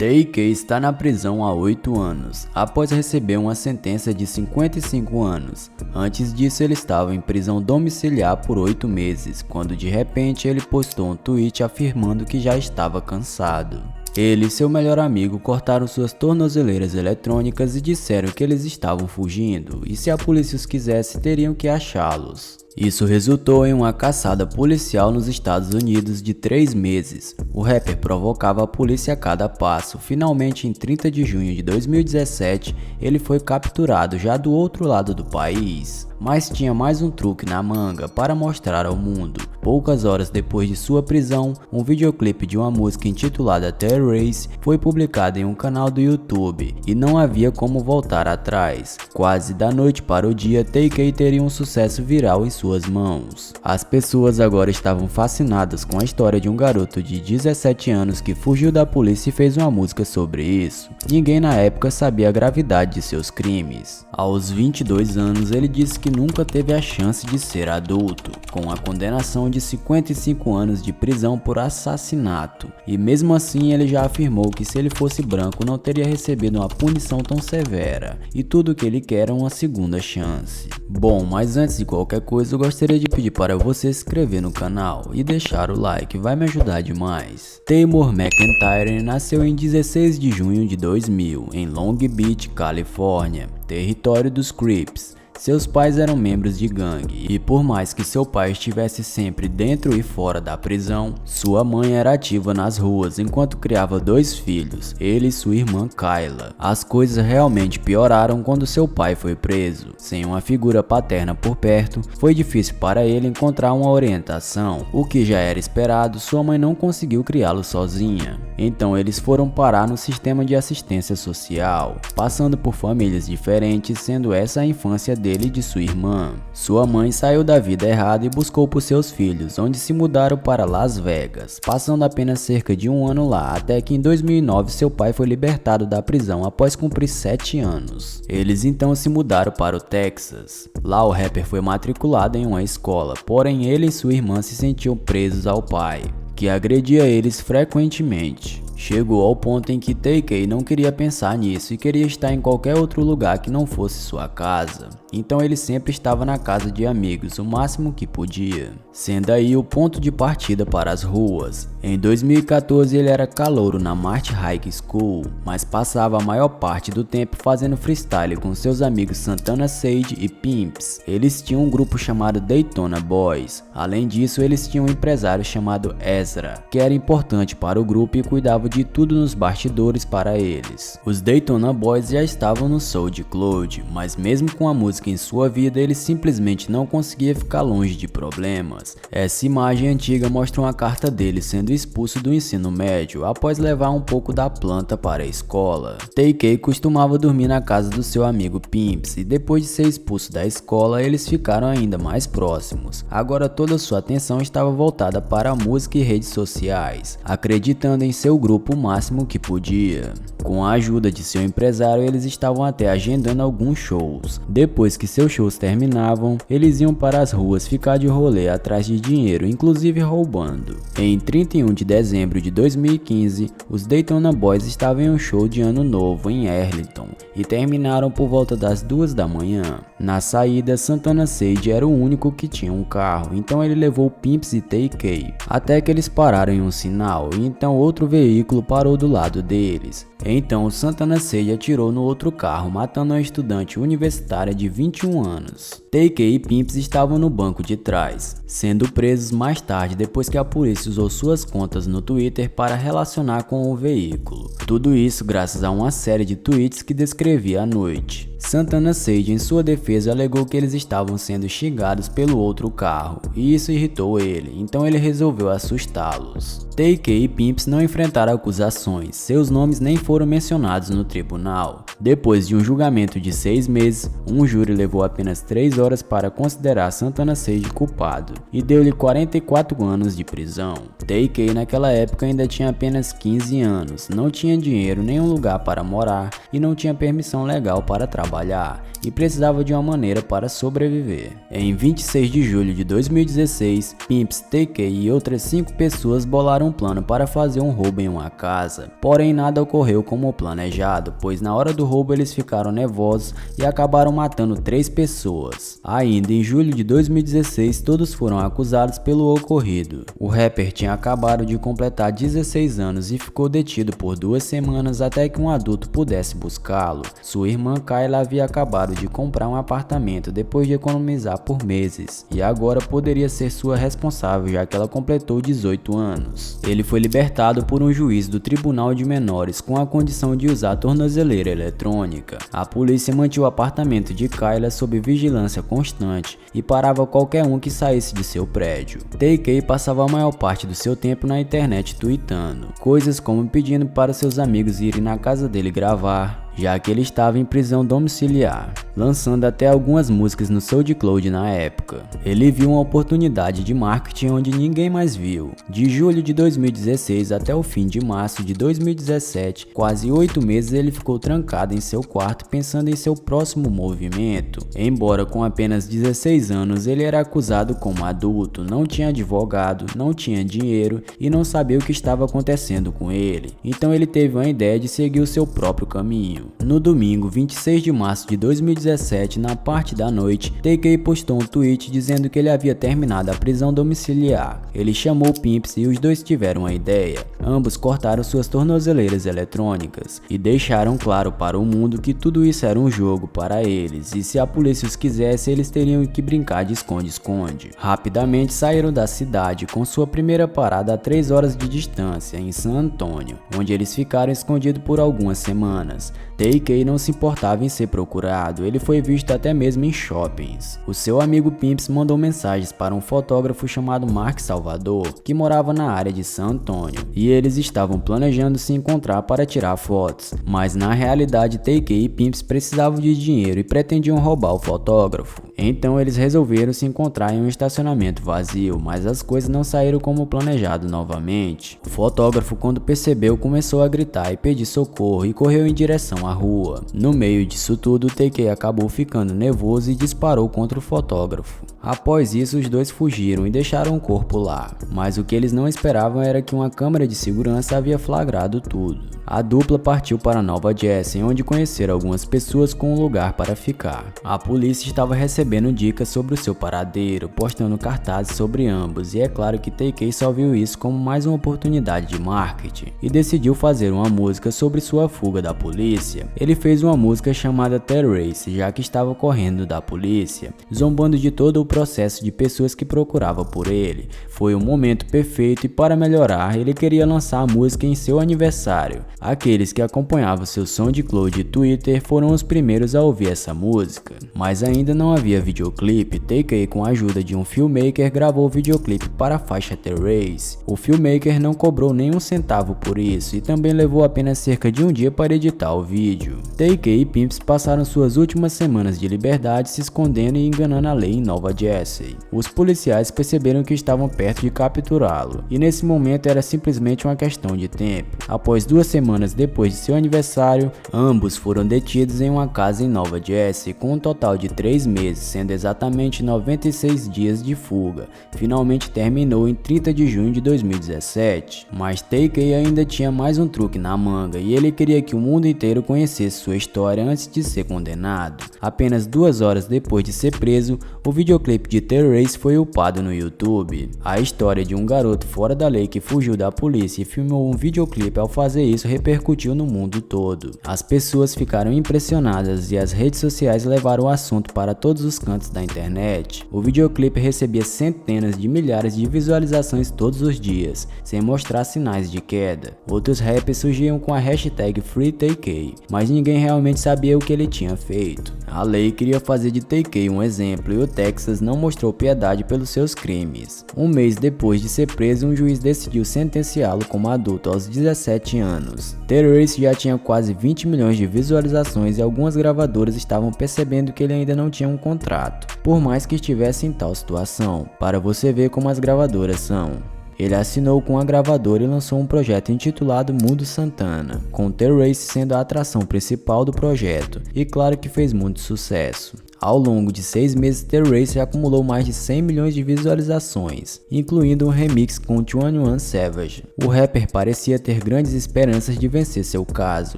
TK está na prisão há 8 anos, após receber uma sentença de 55 anos. Antes disso, ele estava em prisão domiciliar por 8 meses, quando de repente ele postou um tweet afirmando que já estava cansado. Ele e seu melhor amigo cortaram suas tornozeleiras eletrônicas e disseram que eles estavam fugindo, e se a polícia os quisesse, teriam que achá-los. Isso resultou em uma caçada policial nos Estados Unidos de 3 meses. O rapper provocava a polícia a cada passo. Finalmente, em 30 de junho de 2017, ele foi capturado já do outro lado do país. Mas tinha mais um truque na manga para mostrar ao mundo. Poucas horas depois de sua prisão, um videoclipe de uma música intitulada Terrace foi publicado em um canal do YouTube e não havia como voltar atrás. Quase da noite para o dia, TK teria um sucesso viral em suas mãos. As pessoas agora estavam fascinadas com a história de um garoto de 17 anos que fugiu da polícia e fez uma música sobre isso. Ninguém na época sabia a gravidade de seus crimes. Aos 22 anos, ele disse que nunca teve a chance de ser adulto, com a condenação de 55 anos de prisão por assassinato, e mesmo assim ele já afirmou que se ele fosse branco não teria recebido uma punição tão severa, e tudo que ele quer é uma segunda chance. Bom, mas antes de qualquer coisa eu gostaria de pedir para você se inscrever no canal e deixar o like, vai me ajudar demais. Taymor McIntyre nasceu em 16 de junho de 2000, em Long Beach, Califórnia, território dos Crips. Seus pais eram membros de gangue, e por mais que seu pai estivesse sempre dentro e fora da prisão, sua mãe era ativa nas ruas enquanto criava 2 filhos, ele e sua irmã Kyla. As coisas realmente pioraram quando seu pai foi preso. Sem uma figura paterna por perto, foi difícil para ele encontrar uma orientação. O que já era esperado, sua mãe não conseguiu criá-lo sozinha. Então eles foram parar no sistema de assistência social, passando por famílias diferentes, sendo essa a infância dele e de sua irmã. Sua mãe saiu da vida errada e buscou por seus filhos, onde se mudaram para Las Vegas, passando apenas cerca de 1 ano lá, até que em 2009 seu pai foi libertado da prisão após cumprir 7 anos. Eles então se mudaram para o Texas. Lá o rapper foi matriculado em uma escola, porém ele e sua irmã se sentiam presos ao pai, que agredia eles frequentemente. Chegou ao ponto em que TK não queria pensar nisso e queria estar em qualquer outro lugar que não fosse sua casa. Então ele sempre estava na casa de amigos o máximo que podia, sendo aí o ponto de partida para as ruas. Em 2014 ele era calouro na Mart High School, mas passava a maior parte do tempo fazendo freestyle com seus amigos Santana Sage e Pimps. Eles tinham um grupo chamado Daytona Boys. Além disso, eles tinham um empresário chamado Ezra, que era importante para o grupo e cuidava de tudo nos bastidores para eles. Os Daytona Boys já estavam no SoundCloud, mas mesmo com a música em sua vida, ele simplesmente não conseguia ficar longe de problemas. Essa imagem antiga mostra uma carta dele sendo expulso do ensino médio após levar um pouco da planta para a escola. TK costumava dormir na casa do seu amigo Pimps e depois de ser expulso da escola, eles ficaram ainda mais próximos. Agora toda sua atenção estava voltada para a música e redes sociais, acreditando em seu grupo o máximo que podia. Com a ajuda de seu empresário, eles estavam até agendando alguns shows. Depois que seus shows terminavam, eles iam para as ruas ficar de rolê atrás de dinheiro, inclusive roubando. Em 31 de dezembro de 2015, os Daytona Boys estavam em um show de ano novo em Arlington e terminaram por volta das 2 da manhã. Na saída, Santana Sage era o único que tinha um carro, então ele levou Pimps e TK, até que eles pararam em um sinal e então outro veículo parou do lado deles. Então Santana Sage atirou no outro carro, matando uma estudante universitária de 21 anos. TK e Pimps estavam no banco de trás, sendo presos mais tarde depois que a polícia usou suas contas no Twitter para relacionar com o veículo. Tudo isso graças a uma série de tweets que descrevia a noite. Santana Sage, em sua defesa, alegou que eles estavam sendo xingados pelo outro carro, e isso irritou ele, então ele resolveu assustá-los. TK e Pimps não enfrentaram acusações, seus nomes nem foram foram mencionados no tribunal. Depois de um julgamento de 6 meses, um júri levou apenas 3 horas para considerar Santana Sage culpado e deu-lhe 44 anos de prisão. TK naquela época ainda tinha apenas 15 anos, não tinha dinheiro nem um lugar para morar e não tinha permissão legal para trabalhar e precisava de uma maneira para sobreviver. Em 26 de julho de 2016, Pimps, TK e outras 5 pessoas bolaram um plano para fazer um roubo em uma casa. Porém, nada ocorreu como planejado, pois na hora do roubo eles ficaram nervosos e acabaram matando 3 pessoas. Ainda em julho de 2016, todos foram acusados pelo ocorrido. O rapper tinha acabado de completar 16 anos e ficou detido por 2 semanas até que um adulto pudesse buscá-lo. Sua irmã Kayla havia acabado de comprar um apartamento depois de economizar por meses, e agora poderia ser sua responsável já que ela completou 18 anos. Ele foi libertado por um juiz do Tribunal de Menores com a condição de usar tornozeleira eletrônica. A polícia mantinha o apartamento de Kayla sob vigilância constante e parava qualquer um que saísse de seu prédio. TK passava a maior parte do seu tempo na internet tweetando coisas como pedindo para seus amigos irem na casa dele gravar, já que ele estava em prisão domiciliar, lançando até algumas músicas no SoundCloud na época. Ele viu uma oportunidade de marketing onde ninguém mais viu. De julho de 2016 até o fim de março de 2017, quase 8 meses ele ficou trancado em seu quarto pensando em seu próximo movimento. Embora com apenas 16 anos, ele era acusado como adulto, não tinha advogado, não tinha dinheiro e não sabia o que estava acontecendo com ele. Então ele teve uma ideia de seguir o seu próprio caminho. No domingo, 26 de março de 2017, na parte da noite, TK postou um tweet dizendo que ele havia terminado a prisão domiciliar. Ele chamou Pimps e os dois tiveram uma ideia. Ambos cortaram suas tornozeleiras eletrônicas e deixaram claro para o mundo que tudo isso era um jogo para eles e se a polícia os quisesse, eles teriam que brincar de esconde-esconde. Rapidamente saíram da cidade, com sua primeira parada a 3 horas de distância, em San Antônio, onde eles ficaram escondidos por algumas semanas. TK não se importava em ser procurado, ele foi visto até mesmo em shoppings. O seu amigo Pimps mandou mensagens para um fotógrafo chamado Mark Salvador, que morava na área de San Antônio, e eles estavam planejando se encontrar para tirar fotos, mas na realidade TK e Pimps precisavam de dinheiro e pretendiam roubar o fotógrafo. Então eles resolveram se encontrar em um estacionamento vazio, mas as coisas não saíram como planejado novamente. O fotógrafo, quando percebeu, começou a gritar e pedir socorro e correu em direção à rua. No meio disso tudo, TK acabou ficando nervoso e disparou contra o fotógrafo. Após isso, os dois fugiram e deixaram o corpo lá, mas o que eles não esperavam era que uma câmera de segurança havia flagrado tudo. A dupla partiu para Nova Jersey, onde conheceram algumas pessoas com um lugar para ficar. A polícia estava recebendo dicas sobre o seu paradeiro, postando cartazes sobre ambos, e é claro que TK só viu isso como mais uma oportunidade de marketing, e decidiu fazer uma música sobre sua fuga da polícia. Ele fez uma música chamada The Race, já que estava correndo da polícia, zombando de todo o processo de pessoas que procuravam por ele. Foi o momento perfeito e para melhorar, ele queria lançar a música em seu aniversário. Aqueles que acompanhavam seu SoundCloud e Twitter foram os primeiros a ouvir essa música, mas ainda não havia videoclipe. TK, com a ajuda de um filmmaker, gravou o videoclipe para a faixa The Race. O filmmaker não cobrou nenhum centavo por isso e também levou apenas cerca de um dia para editar o vídeo. TK e Pimps passaram suas últimas semanas de liberdade se escondendo e enganando a lei em Nova Jersey. Os policiais perceberam que estavam perto de capturá-lo, e nesse momento era simplesmente uma questão de tempo. Após 2 semanas depois de seu aniversário, ambos foram detidos em uma casa em Nova Jersey com um total de 3 meses, sendo exatamente 96 dias de fuga. Finalmente terminou em 30 de junho de 2017. Mas TK ainda tinha mais um truque na manga e ele queria que o mundo inteiro conhecesse sua história antes de ser condenado. Apenas 2 horas depois de ser preso, o videoclipe de The Race foi upado no YouTube. A história de um garoto fora da lei que fugiu da polícia e filmou um videoclipe. Ao fazer isso, repercutiu no mundo todo. As pessoas ficaram impressionadas e as redes sociais levaram o assunto para todos os cantos da internet. O videoclipe recebia centenas de milhares de visualizações todos os dias, sem mostrar sinais de queda. Outros rappers surgiam com a hashtag FreeTK, mas ninguém realmente sabia o que ele tinha feito. A lei queria fazer de TK um exemplo e o Texas apenas não mostrou piedade pelos seus crimes. Um mês depois de ser preso, um juiz decidiu sentenciá-lo como adulto aos 17 anos. Terrace já tinha quase 20 milhões de visualizações e algumas gravadoras estavam percebendo que ele ainda não tinha um contrato, por mais que estivesse em tal situação, para você ver como as gravadoras são. Ele assinou com a gravadora e lançou um projeto intitulado Mundo Santana, com Terrace sendo a atração principal do projeto, e claro que fez muito sucesso. Ao longo de 6 meses, Terrace acumulou mais de 100 milhões de visualizações, incluindo um remix com 21 Savage. O rapper parecia ter grandes esperanças de vencer seu caso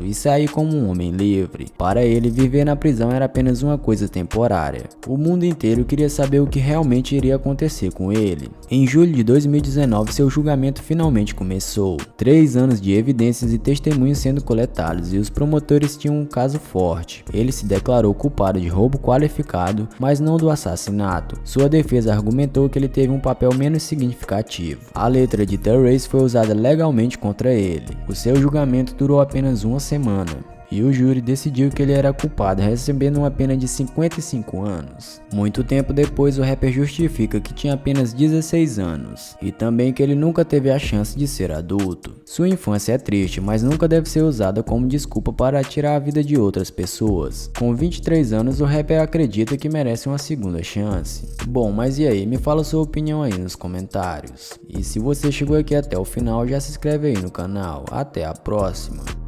e sair como um homem livre. Para ele, viver na prisão era apenas uma coisa temporária. O mundo inteiro queria saber o que realmente iria acontecer com ele. Em julho de 2019, seu julgamento finalmente começou. 3 anos de evidências e testemunhos sendo coletados, e os promotores tinham um caso forte. Ele se declarou culpado de roubo qualificado, mas não do assassinato. Sua defesa argumentou que ele teve um papel menos significativo. A letra de Terrace foi usada legalmente contra ele. O seu julgamento durou apenas uma semana. E o júri decidiu que ele era culpado, recebendo uma pena de 55 anos. Muito tempo depois, o rapper justifica que tinha apenas 16 anos, e também que ele nunca teve a chance de ser adulto. Sua infância é triste, mas nunca deve ser usada como desculpa para tirar a vida de outras pessoas. Com 23 anos, o rapper acredita que merece uma segunda chance. Bom, mas e aí? Me fala sua opinião aí nos comentários. E se você chegou aqui até o final, já se inscreve aí no canal. Até a próxima!